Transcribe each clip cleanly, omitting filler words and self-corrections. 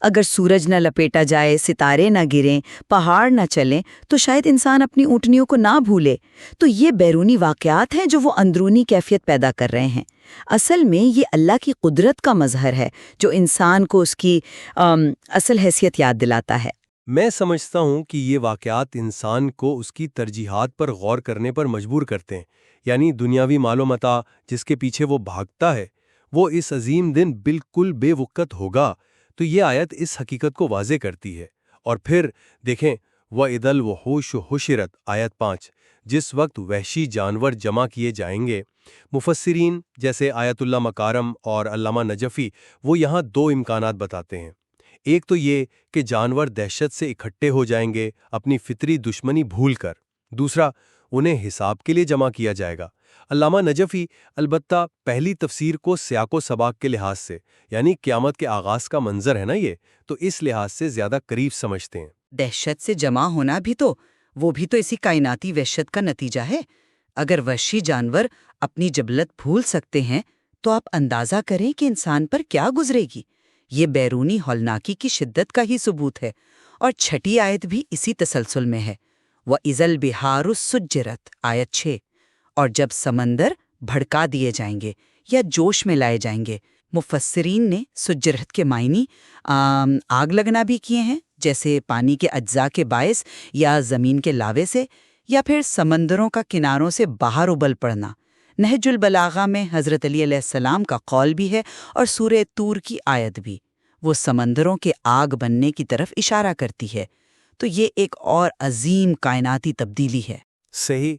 اگر سورج نہ لپیٹا جائے، ستارے نہ گریں، پہاڑ نہ چلیں تو شاید انسان اپنی اونٹنیوں کو نہ بھولے۔ تو یہ بیرونی واقعات ہیں جو وہ اندرونی کیفیت پیدا کر رہے ہیں۔ اصل میں یہ اللہ کی قدرت کا مظہر ہے جو انسان کو اس کی اصل حیثیت یاد دلاتا ہے۔ میں سمجھتا ہوں کہ یہ واقعات انسان کو اس کی ترجیحات پر غور کرنے پر مجبور کرتے ہیں، یعنی دنیاوی مال و متاع جس کے پیچھے وہ بھاگتا ہے وہ اس عظیم دن بالکل بے وقت ہوگا۔ تو یہ آیت اس حقیقت کو واضح کرتی ہے۔ اور پھر دیکھیں وَإِذَا الْوُحُوشُ حُشِرَتْ آیت 5، جس وقت وحشی جانور جمع کیے جائیں گے۔ مفسرین جیسے آیت اللہ مکارم اور علامہ نجفی وہ یہاں دو امکانات بتاتے ہیں۔ ایک تو یہ کہ جانور دہشت سے اکٹھے ہو جائیں گے اپنی فطری دشمنی بھول کر، دوسرا انہیں حساب کے لیے جمع کیا جائے گا۔ علامہ نجفی البتہ پہلی تفسیر کو سیاق و سباق کے لحاظ سے، یعنی قیامت کے آغاز کا منظر ہے نا یہ، تو اس لحاظ سے زیادہ قریب سمجھتے ہیں۔ دہشت سے جمع ہونا بھی تو اسی کائناتی وحشت کا نتیجہ ہے۔ اگر وحشی جانور اپنی جبلت بھول سکتے ہیں تو آپ اندازہ کریں کہ انسان پر کیا گزرے گی۔ یہ بیرونی ہولناکی کی شدت کا ہی ثبوت ہے۔ اور چھٹی آیت بھی اسی تسلسل میں ہے، وَإِذَا الْبِحَارُ سُجِّرَتْ آیت 6، اور جب سمندر بھڑکا دیے جائیں گے یا جوش میں لائے جائیں گے۔ مفسرین نے سجرت کے معنی آگ لگنا بھی کیے ہیں، جیسے پانی کے اجزاء کے باعث یا زمین کے لاوے سے، یا پھر سمندروں کا کناروں سے باہر ابل پڑنا۔ نہج البلاغہ میں حضرت علی علیہ السلام کا قول بھی ہے اور سورہ طور کی آیت بھی، وہ سمندروں کے آگ بننے کی طرف اشارہ کرتی ہے۔ تو یہ ایک اور عظیم کائناتی تبدیلی ہے۔ صحیح،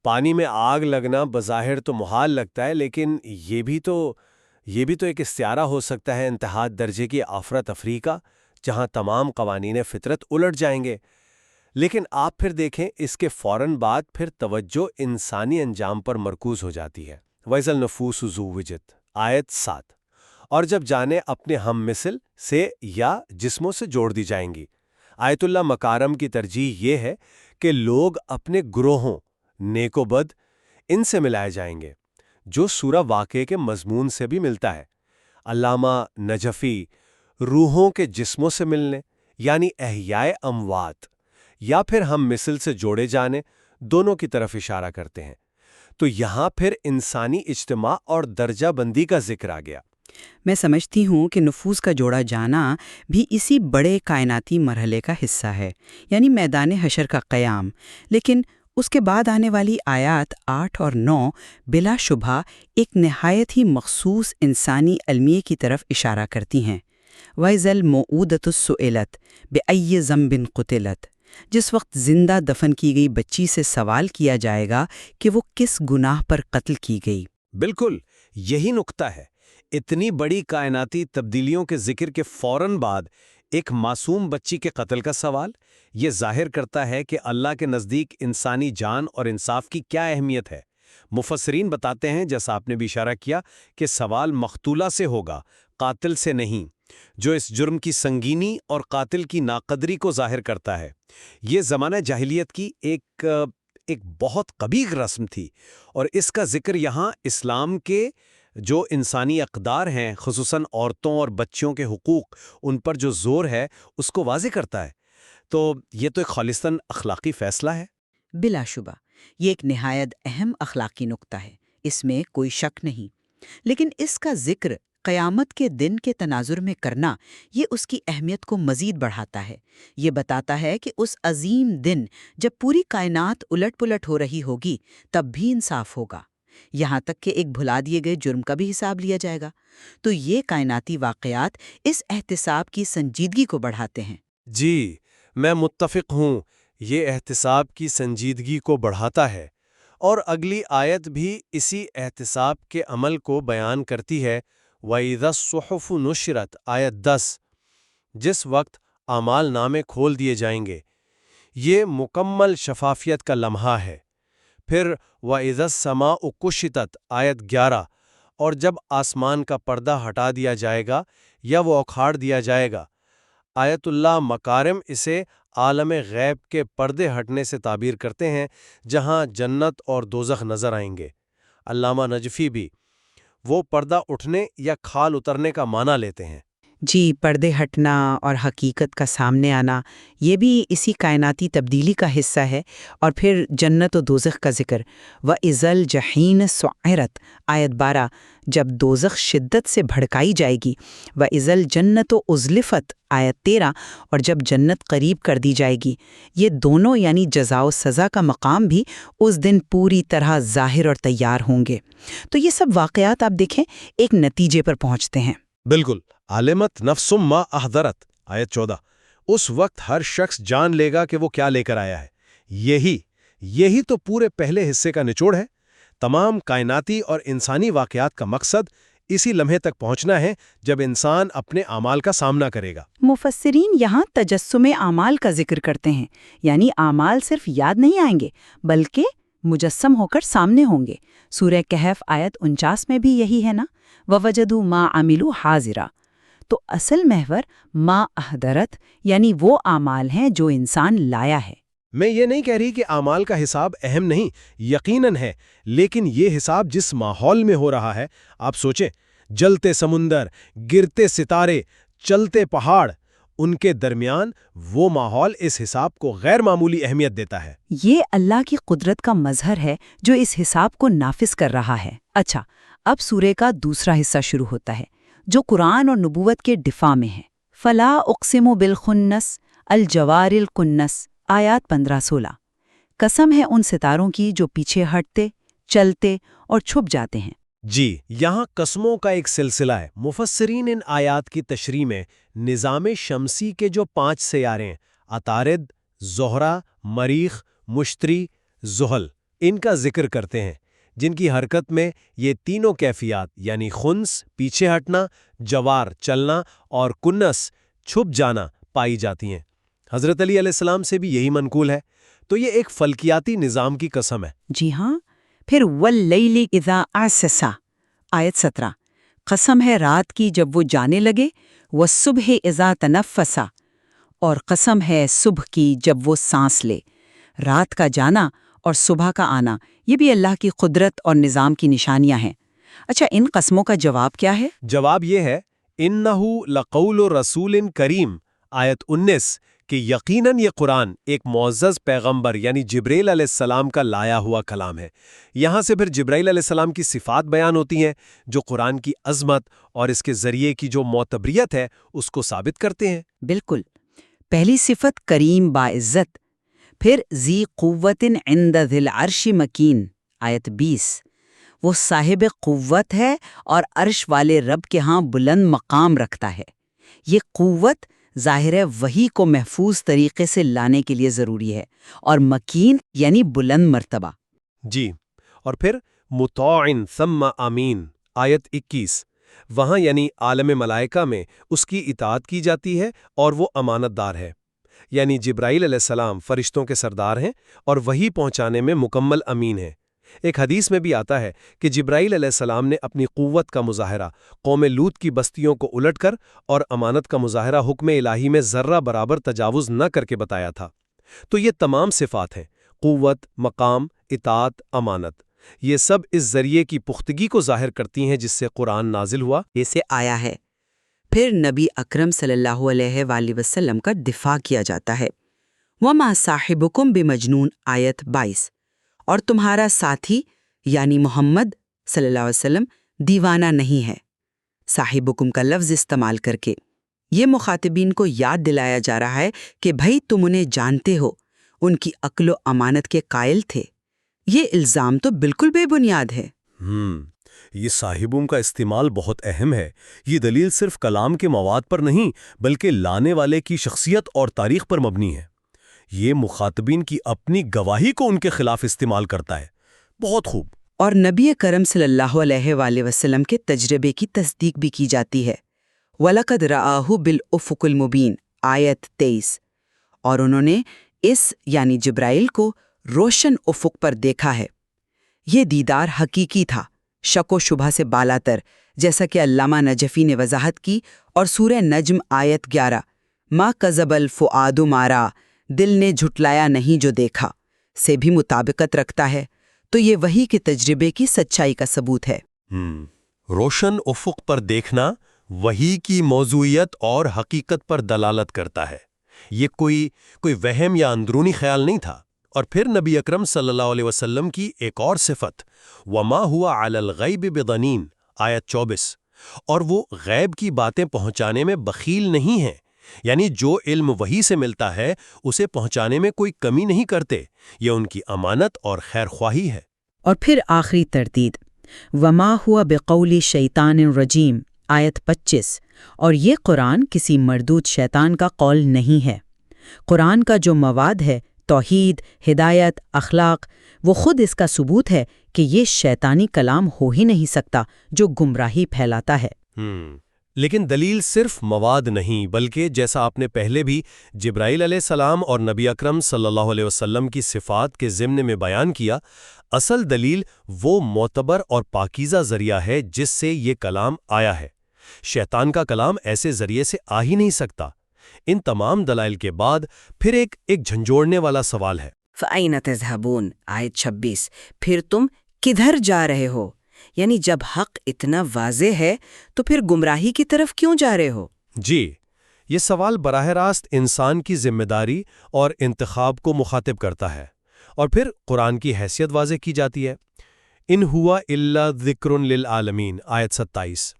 پانی میں آگ لگنا بظاہر تو محال لگتا ہے، لیکن یہ بھی تو ایک استعارہ ہو سکتا ہے انتہا درجے کی افراتفری کا، جہاں تمام قوانین فطرت الٹ جائیں گے۔ لیکن آپ پھر دیکھیں اس کے فوراً بعد پھر توجہ انسانی انجام پر مرکوز ہو جاتی ہے۔ وَإِذَا النُّفُوسُ زُوِّجَتْ آیت 7، اور جب جانیں اپنے ہم مثل سے یا جسموں سے جوڑ دی جائیں گی۔ آیت اللہ مکارم کی ترجیح یہ ہے کہ لوگ اپنے گروہوں نیک و بد ان سے ملائے جائیں گے، جو سورہ واقعے کے مضمون سے بھی ملتا ہے۔ علامہ نجفی روحوں کے جسموں سے ملنے یعنی احیاء اموات یا پھر ہم مثل سے جوڑے جانے دونوں کی طرف اشارہ کرتے ہیں۔ تو یہاں پھر انسانی اجتماع اور درجہ بندی کا ذکر آ گیا۔ میں سمجھتی ہوں کہ نفوس کا جوڑا جانا بھی اسی بڑے کائناتی مرحلے کا حصہ ہے، یعنی میدان حشر کا قیام۔ لیکن اس کے بعد آنے والی آیات 8 اور 9 بلا شبہ ایک نہایت ہی مخصوص انسانی المیے کی طرف اشارہ کرتی ہیں۔ وَإِذَا الْمَوْءُودَةُ سُئِلَتْ بِأَيِّ ذَنبٍ قُتِلَتْ، جس وقت زندہ دفن کی گئی بچی سے سوال کیا جائے گا کہ وہ کس گناہ پر قتل کی گئی۔ بالکل یہی نقطہ ہے۔ اتنی بڑی کائناتی تبدیلیوں کے ذکر کے فوراً بعد ایک معصوم بچی کے قتل کا سوال، یہ ظاہر کرتا ہے کہ اللہ کے نزدیک انسانی جان اور انصاف کی کیا اہمیت ہے۔ مفسرین بتاتے ہیں، جیسا آپ نے بھی اشارہ کیا، کہ سوال مقتولہ سے ہوگا، قاتل سے نہیں، جو اس جرم کی سنگینی اور قاتل کی ناقدری کو ظاہر کرتا ہے۔ یہ زمانہ جاہلیت کی ایک بہت قبیح رسم تھی، اور اس کا ذکر یہاں اسلام کے جو انسانی اقدار ہیں، خصوصاً عورتوں اور بچوں کے حقوق، ان پر جو زور ہے اس کو واضح کرتا ہے۔ تو یہ تو ایک خالصاً اخلاقی فیصلہ ہے۔ بلا شبہ یہ ایک نہایت اہم اخلاقی نقطہ ہے، اس میں کوئی شک نہیں۔ لیکن اس کا ذکر قیامت کے دن کے تناظر میں کرنا، یہ اس کی اہمیت کو مزید بڑھاتا ہے۔ یہ بتاتا ہے کہ اس عظیم دن جب پوری کائنات الٹ پلٹ ہو رہی ہوگی تب بھی انصاف ہوگا، یہاں تک کہ ایک بھلا دیے گئے جرم کا بھی حساب لیا جائے گا۔ تو یہ کائناتی واقعات اس احتساب کی سنجیدگی کو بڑھاتے ہیں۔ جی، میں متفق ہوں، یہ احتساب کی سنجیدگی کو بڑھاتا ہے، اور اگلی آیت بھی اسی احتساب کے عمل کو بیان کرتی ہے۔ وَإِذَا الصُّحُفُ نُشِرَتْ آیت 10، جس وقت اعمال نامے کھول دیے جائیں گے۔ یہ مکمل شفافیت کا لمحہ ہے۔ پھر وَإِذَا السَّمَاءُ كُشِطَتْ آیت 11، اور جب آسمان کا پردہ ہٹا دیا جائے گا یا وہ اکھاڑ دیا جائے گا۔ آیت اللہ مکارم اسے عالم غیب کے پردے ہٹنے سے تعبیر کرتے ہیں، جہاں جنت اور دوزخ نظر آئیں گے۔ علامہ نجفی بھی وہ پردہ اٹھنے یا کھال اترنے کا معنی لیتے ہیں۔ جی، پردے ہٹنا اور حقیقت کا سامنے آنا یہ بھی اسی کائناتی تبدیلی کا حصہ ہے۔ اور پھر جنت و دوزخ کا ذکر، وَإِذَا الْجَحِيمُ سُعِّرَتْ آیت 12، جب دوزخ شدت سے بھڑکائی جائے گی، وَإِذَا الْجَنَّةُ أُزْلِفَتْ آیت 13، اور جب جنت قریب کر دی جائے گی۔ یہ دونوں یعنی جزا و سزا کا مقام بھی اس دن پوری طرح ظاہر اور تیار ہوں گے۔ تو یہ سب واقعات آپ دیکھیں ایک نتیجے پر پہنچتے ہیں۔ بالکل، عالمت نفس ما احضرت آیت 14، اس وقت ہر شخص جان لے گا کہ وہ کیا لے کر آیا ہے۔ یہی تو پورے پہلے حصے کا نچوڑ ہے۔ تمام کائناتی اور انسانی واقعات کا مقصد اسی لمحے تک پہنچنا ہے جب انسان اپنے اعمال کا سامنا کرے گا۔ مفسرین یہاں تجسم اعمال کا ذکر کرتے ہیں، یعنی اعمال صرف یاد نہیں آئیں گے بلکہ مجسم ہو کر سامنے ہوں گے۔ سورہ کہف آیت 49 میں بھی یہی ہے نا، وَوَجَدُوا مَا عَمِلُوا حَاضِرًا۔ تو اصل محور ما احضرت یعنی وہ اعمال ہیں جو انسان لایا ہے۔ میں یہ نہیں کہہ رہی کہ اعمال کا حساب اہم نہیں، یقیناً ہے، لیکن یہ حساب جس ماحول میں ہو رہا ہے، آپ سوچیں، جلتے سمندر، گرتے ستارے، چلتے پہاڑ، ان کے درمیان وہ ماحول اس حساب کو غیر معمولی اہمیت دیتا ہے۔ یہ اللہ کی قدرت کا مظہر ہے جو اس حساب کو نافذ کر رہا ہے۔ اچھا، اب سورہ کا دوسرا حصہ شروع ہوتا ہے جو قرآن اور نبوت کے دفاع میں ہے۔ فلا اقسم بالخنس الجوار الکنس آیات 15-16۔ قسم ہے ان ستاروں کی جو پیچھے ہٹتے، چلتے اور چھپ جاتے ہیں۔ جی، یہاں قسموں کا ایک سلسلہ ہے۔ مفسرین ان آیات کی تشریح میں نظام شمسی کے جو 5 سیارے ہیں، عطارد، زہرہ، مریخ، مشتری، زحل، ان کا ذکر کرتے ہیں، جن کی حرکت میں یہ تینوں کیفیات یعنی خنس پیچھے ہٹنا، جوار چلنا اور کنس چھپ جانا پائی جاتی ہیں۔ حضرت علی علیہ السلام سے بھی یہی منقول ہے۔ تو یہ ایک فلکیاتی نظام کی قسم ہے۔ جی ہاں، پھر واللیل اذا عسس آیت 17، قسم ہے رات کی جب وہ جانے لگے، والصبح اذا تنفس، اور قسم ہے صبح کی جب وہ سانس لے۔ رات کا جانا اور صبح کا آنا یہ بھی اللہ کی قدرت اور نظام کی نشانیاں ہیں۔ اچھا، ان قسموں کا جواب کیا ہے؟ جواب یہ ہے انہو لقول رسول کریم آیت 19 کہ یقیناً یہ قرآن ایک معزز پیغمبر یعنی جبرائیل علیہ السلام کا لایا ہوا کلام ہے۔ یہاں سے پھر جبرائیل علیہ السلام کی صفات بیان ہوتی ہیں جو قرآن کی عظمت اور اس کے ذریعے کی جو معتبریت ہے اس کو ثابت کرتے ہیں۔ بالکل، پہلی صفت کریم باعزت، پھر ذی قوت عند ذی العرش مکین آیت 20، وہ صاحب قوت ہے اور عرش والے رب کے ہاں بلند مقام رکھتا ہے۔ یہ قوت ظاہر ہے وحی کو محفوظ طریقے سے لانے کے لیے ضروری ہے، اور مکین یعنی بلند مرتبہ۔ جی، اور پھر مطاع ثم امین آیت 21، وہاں یعنی عالم ملائکہ میں اس کی اطاعت کی جاتی ہے اور وہ امانت دار ہے۔ یعنی جبرائیل علیہ السلام فرشتوں کے سردار ہیں اور وحی پہنچانے میں مکمل امین ہیں۔ ایک حدیث میں بھی آتا ہے کہ جبرائیل علیہ السلام نے اپنی قوت کا مظاہرہ قوم لوط کی بستیوں کو الٹ کر اور امانت کا مظاہرہ حکم الہی میں ذرہ برابر تجاوز نہ کر کے بتایا تھا۔ تو یہ تمام صفات ہیں، قوت، مقام، اطاعت، امانت، یہ سب اس ذریعے کی پختگی کو ظاہر کرتی ہیں جس سے قرآن نازل ہوا، اسے آیا ہے۔ پھر نبی اکرم صلی اللہ علیہ وآلہ وسلم کا دفاع کیا جاتا ہے۔ وَمَا صَاحِبُكُمْ بِمَجْنُونَ آیت 22، اور تمہارا ساتھی یعنی محمد صلی اللہ علیہ وسلم دیوانہ نہیں ہے، صاحبکم کا لفظ استعمال کر کے۔ یہ مخاطبین کو یاد دلایا جا رہا ہے کہ بھئی تم انہیں جانتے ہو، ان کی عقل و امانت کے قائل تھے۔ یہ الزام تو بالکل بے بنیاد ہے۔ یہ صاحبوں کا استعمال بہت اہم ہے۔ یہ دلیل صرف کلام کے مواد پر نہیں بلکہ لانے والے کی شخصیت اور تاریخ پر مبنی ہے۔ یہ مخاطبین کی اپنی گواہی کو ان کے خلاف استعمال کرتا ہے۔ بہت خوب۔ اور نبی کرم صلی اللہ علیہ وآلہ وسلم کے تجربے کی تصدیق بھی کی جاتی ہے۔ وَلَقَدْ رَآهُ بِالْأُفُقِ الْمُبِينِ آیت 23، اور انہوں نے اس یعنی جبرائیل کو روشن افق پر دیکھا ہے۔ یہ دیدار حقیقی تھا، شک و شبہ سے بالاتر، جیسا کہ علامہ نجفی نے وضاحت کی، اور سورہ نجم آیت 11، مَا كَذَبَ الْفُؤَادُ مَا رَأَىٰ، دل نے جھٹلایا نہیں جو دیکھا، سے بھی مطابقت رکھتا ہے۔ تو یہ وحی کے تجربے کی سچائی کا ثبوت ہے۔ روشن افق پر دیکھنا وحی کی موضوعیت اور حقیقت پر دلالت کرتا ہے۔ یہ کوئی وہم یا اندرونی خیال نہیں تھا۔ اور پھر نبی اکرم صلی اللہ علیہ وسلم کی ایک اور صفت، وَمَا هُوَ عَلَى الْغَيْبِ بِضَنِينٍ، آیت 24، اور وہ غیب کی باتیں پہنچانے میں بخیل نہیں ہیں، یعنی جو علم وحی سے ملتا ہے اسے پہنچانے میں کوئی کمی نہیں کرتے، یہ ان کی امانت اور خیر خواہی ہے۔ اور پھر آخری تردید، وما ہوا بقول شیطان الرجیم، آیت 25، اور یہ قرآن کسی مردود شیطان کا قول نہیں ہے۔ قرآن کا جو مواد ہے، توحید، ہدایت، اخلاق، وہ خود اس کا ثبوت ہے کہ یہ شیطانی کلام ہو ہی نہیں سکتا جو گمراہی پھیلاتا ہے۔ لیکن دلیل صرف مواد نہیں، بلکہ جیسا آپ نے پہلے بھی جبرائیل علیہ السلام اور نبی اکرم صلی اللہ علیہ وسلم کی صفات کے ضمن میں بیان کیا، اصل دلیل وہ معتبر اور پاکیزہ ذریعہ ہے جس سے یہ کلام آیا ہے۔ شیطان کا کلام ایسے ذریعے سے آ ہی نہیں سکتا۔ ان تمام دلائل کے بعد پھر ایک جھنجھوڑنے والا سوال ہے۔ فَأَيْنَ تَذْهَبُونَ، آیت 26، پھر تم کدھر جا رہے ہو؟ یعنی جب حق اتنا واضح ہے تو پھر گمراہی کی طرف کیوں جا رہے ہو؟ جی، یہ سوال براہ راست انسان کی ذمہ داری اور انتخاب کو مخاطب کرتا ہے، اور پھر قرآن کی حیثیت واضح کی جاتی ہے۔ ان ہوا الا ذکر للعالمین، آیت 27،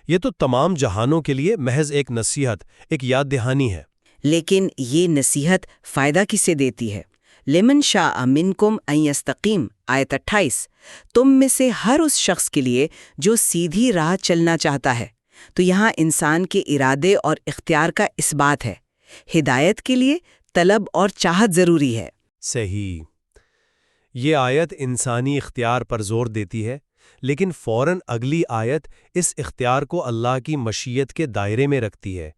یہ تو تمام جہانوں کے لیے محض ایک نصیحت، ایک یاد دہانی ہے۔ لیکن یہ نصیحت فائدہ کسے دیتی ہے؟ لمن شاء منکم ان یستقیم، آیت 28، تم میں سے ہر اس شخص کے لیے جو سیدھی راہ چلنا چاہتا ہے۔ تو یہاں انسان کے ارادے اور اختیار کا اثبات ہے۔ ہدایت کے لیے طلب اور چاہت ضروری ہے۔ صحیح، یہ آیت انسانی اختیار پر زور دیتی ہے، لیکن فوراً اگلی آیت اس اختیار کو اللہ کی مشیت کے دائرے میں رکھتی ہے۔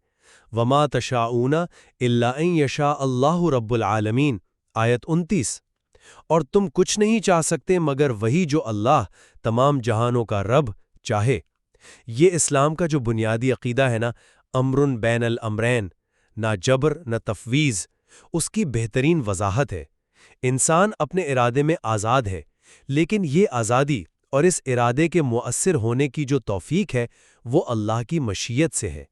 وَمَا تَشَاءُونَ إِلَّا أَن يَشَاءَ اللَّهُ رَبُّ الْعَالَمِينَ، آیت 29، اور تم کچھ نہیں چاہ سکتے مگر وہی جو اللہ تمام جہانوں کا رب چاہے۔ یہ اسلام کا جو بنیادی عقیدہ ہے نا، امر بین الامرین، نہ جبر نہ تفویض، اس کی بہترین وضاحت ہے۔ انسان اپنے ارادے میں آزاد ہے، لیکن یہ آزادی اور اس ارادے کے مؤثر ہونے کی جو توفیق ہے وہ اللہ کی مشیت سے ہے۔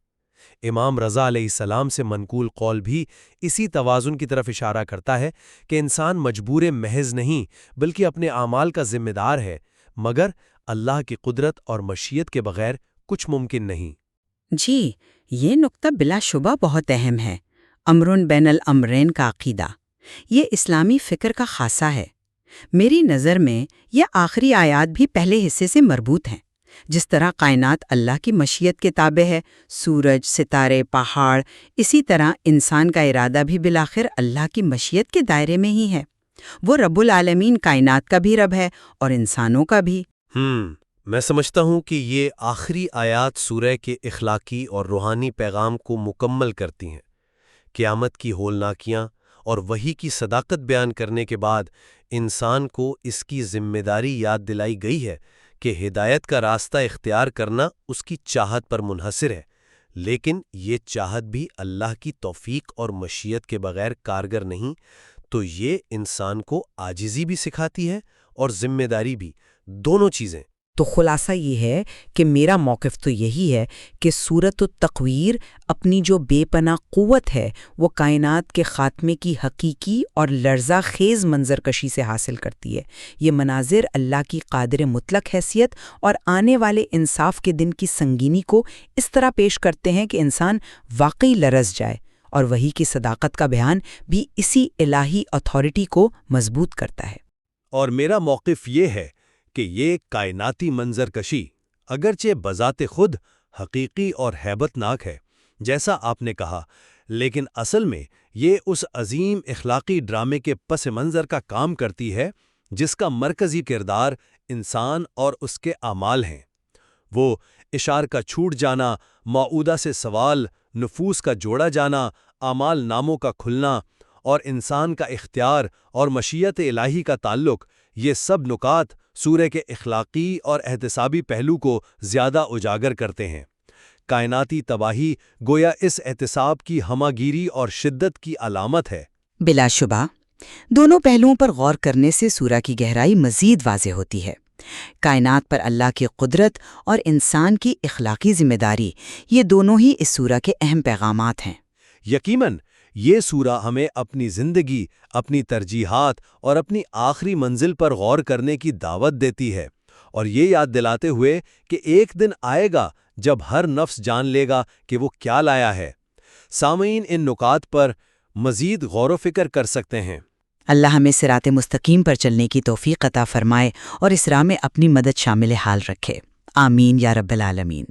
امام رضا علیہ السلام سے منقول قول بھی اسی توازن کی طرف اشارہ کرتا ہے کہ انسان مجبور محض نہیں بلکہ اپنے اعمال کا ذمہ دار ہے، مگر اللہ کی قدرت اور مشیت کے بغیر کچھ ممکن نہیں۔ جی، یہ نقطہ بلا شبہ بہت اہم ہے۔ امرن بین الامرین کا عقیدہ یہ اسلامی فکر کا خاصہ ہے۔ میری نظر میں یہ آخری آیات بھی پہلے حصے سے مربوط ہیں۔ جس طرح کائنات اللہ کی مشیت کے تابع ہے، سورج، ستارے، پہاڑ، اسی طرح انسان کا ارادہ بھی بالآخر اللہ کی مشیت کے دائرے میں ہی ہے۔ وہ رب العالمین کائنات کا بھی رب ہے اور انسانوں کا بھی۔ میں سمجھتا ہوں کہ یہ آخری آیات سورہ کے اخلاقی اور روحانی پیغام کو مکمل کرتی ہیں۔ قیامت کی ہولناکیاں اور وحی کی صداقت بیان کرنے کے بعد انسان کو اس کی ذمہ داری یاد دلائی گئی ہے کہ ہدایت کا راستہ اختیار کرنا اس کی چاہت پر منحصر ہے، لیکن یہ چاہت بھی اللہ کی توفیق اور مشیت کے بغیر کارگر نہیں، تو یہ انسان کو عاجزی بھی سکھاتی ہے اور ذمہ داری بھی، دونوں چیزیں۔ تو خلاصہ یہ ہے کہ میرا موقف تو یہی ہے کہ سورۃ التکویر اپنی جو بے پناہ قوت ہے وہ کائنات کے خاتمے کی حقیقی اور لرزہ خیز منظر کشی سے حاصل کرتی ہے۔ یہ مناظر اللہ کی قادر مطلق حیثیت اور آنے والے انصاف کے دن کی سنگینی کو اس طرح پیش کرتے ہیں کہ انسان واقعی لرز جائے، اور وحی کی صداقت کا بیان بھی اسی الہی اتھارٹی کو مضبوط کرتا ہے۔ اور میرا موقف یہ ہے کہ یہ کائناتی منظر کشی اگرچہ بذات خود حقیقی اور ہیبت ناک ہے جیسا آپ نے کہا، لیکن اصل میں یہ اس عظیم اخلاقی ڈرامے کے پس منظر کا کام کرتی ہے جس کا مرکزی کردار انسان اور اس کے اعمال ہیں۔ وہ اشار کا چھوٹ جانا، موعودہ سے سوال، نفوس کا جوڑا جانا، اعمال ناموں کا کھلنا اور انسان کا اختیار اور مشیت الہی کا تعلق، یہ سب نکات سورہ کے اخلاقی اور احتسابی پہلو کو زیادہ اجاگر کرتے ہیں۔ کائناتی تباہی گویا اس احتساب کی ہمہ گیری اور شدت کی علامت ہے۔ بلا شبہ دونوں پہلوؤں پر غور کرنے سے سورہ کی گہرائی مزید واضح ہوتی ہے۔ کائنات پر اللہ کی قدرت اور انسان کی اخلاقی ذمہ داری، یہ دونوں ہی اس سورہ کے اہم پیغامات ہیں۔ یقیناً یہ سورہ ہمیں اپنی زندگی، اپنی ترجیحات اور اپنی آخری منزل پر غور کرنے کی دعوت دیتی ہے، اور یہ یاد دلاتے ہوئے کہ ایک دن آئے گا جب ہر نفس جان لے گا کہ وہ کیا لایا ہے۔ سامعین ان نکات پر مزید غور و فکر کر سکتے ہیں۔ اللہ ہمیں صراط مستقیم پر چلنے کی توفیق عطا فرمائے اور اس راہ میں اپنی مدد شامل حال رکھے۔ آمین یا رب العالمین۔